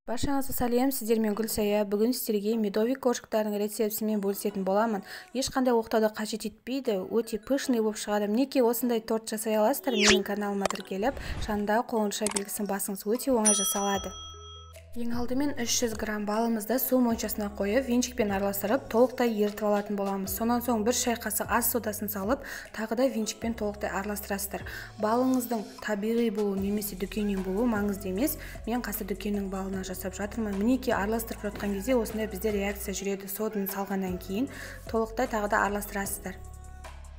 Баршаңызға сәлем, сіздермен Гүлсая. Бүгін сіздерге медовик коржиктардың рецептісімен бөлісетін боламын. Ешқандай оқтауды қажет етпейді, өте пышный болып шығады. Мінекей осындай торт жасай аласыздар. Менің каналыма тіркеліп, жанындағы қоңырша белгісін басыңыз, өте оңай жасалады. Ең алдымен 300 грамм балымызды су моншасына қойып, венчикпен араластырып, толықтай ерітіп алатын боламыз. Сонан соң 1 шай қасық ас содасын салып, тағы да венчикпен толықтай араластырасыздар. Балыңыздың табиғи болуы немесе дүкеннен болуы маңызды емес. Мен қазір дүкеннің балынан жасап жатырмын. Мінекей араластырып жатқан кезде осындай бізде реакция жүреді. Соданы салғаннан кейін толықтай тағы да араластырасыздар.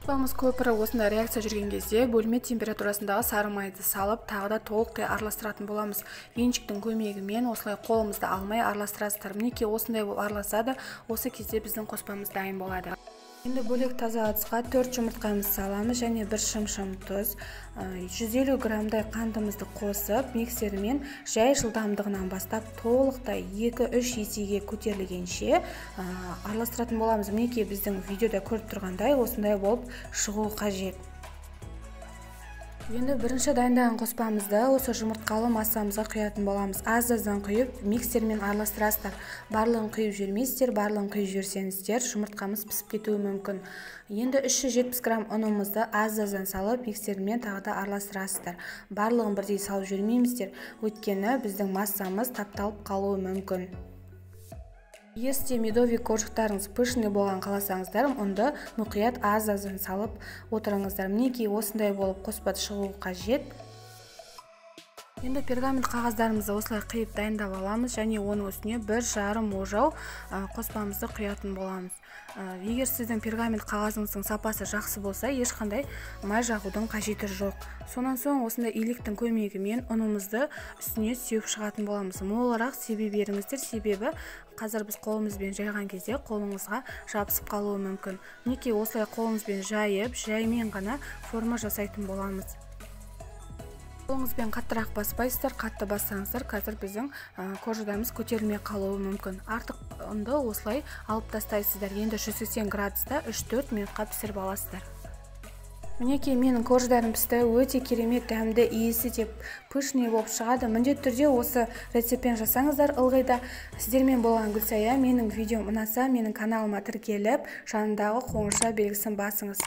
Қоспамыз көпірі осындай реакция жүрген кезде бөлме температурасындағы сары майды салып, тағы да толықтай араластыратын боламыз. Венчиктің көмегімен осылай қолымызды алмай араластырасыздар. Мінекей осындай болып араласады, осы кезде біздің қоспамыз дайын болады. Енді бөлек таза ыдысқа 4 жұмыртқамызды саламыз және 1 шым тұз, 150 граммдай қантымызды қосып, миксермен жай жылдамдығынан бастап толықтай 2-3 есеге көтерілгенше араластыратын боламыз. Мінекей біздің видеода көріп тұрғандай осындай болып шығу қажет. Енді бірінші дайындаған қоспамызды осы жұмыртқалы массамызға құятын боламыз. Аз-аздан құйып, миксермен араластырасыздар. Барлығын құйып жібермейсіздер, барлығын құйып жіберсеңіздер, жұмыртқамыз пісіп кетуі мүмкін. Енді 370 грамм ұнымызды аз-аздан салып, миксермен тағы да араластырасыздар. Барлығын бірдей салып жібермейміздер, өйткені біздің массамыз тапталып қалуы мүмкін. Егер сізде медовик коржиктарыңыз пышный болған қаласаңыздар, онда мұқият аз-аздан салып отырыңыздар. Мінекей осындай болып қоспа шығуы қажет. Енді пергамент қағаздарымызды осылай қиып дайындап аламыз және оның үстіне 1,5 ожау қоспамызды құятын боламыз. Егер сіздің пергамент қағазыңыздың сапасы жақсы болса, ешқандай май жағудың қажеті жоқ. Сонан соң осындай илектің көмегімен ұнымызды үстіне сеуіп шығатын боламыз. Молырақ себе беріңіздер, себебі қазір біз қолымызбен жайған кезде қолыңызға жабысып қалуы мүмкін. Мінекей осылай қолымызбен жайып, жаймен ғана форма жасайтын боламыз. Қолыңызбен қаттырақ баспайсыздар, қатты бассаңыздар, қазір біздің коржиктарымыз көтерілмей қалуы мүмкін. Артық ұнды осылай алып тастайсыздар. Енді 180 градуста 3-4 минутқа пісіріп аласыздар. Мінекей менің коржиктарым пісті, өте керемет, дәмді, иісі деп пышный болып шығады. Міндетті түрде осы рецептпен жасаңыздар ылғида. Сіздермен болған Гүлсая. Менің видеом ұнаса, менің каналыма тіркеліп, жанындағы қоңырша белгісін басыңыз.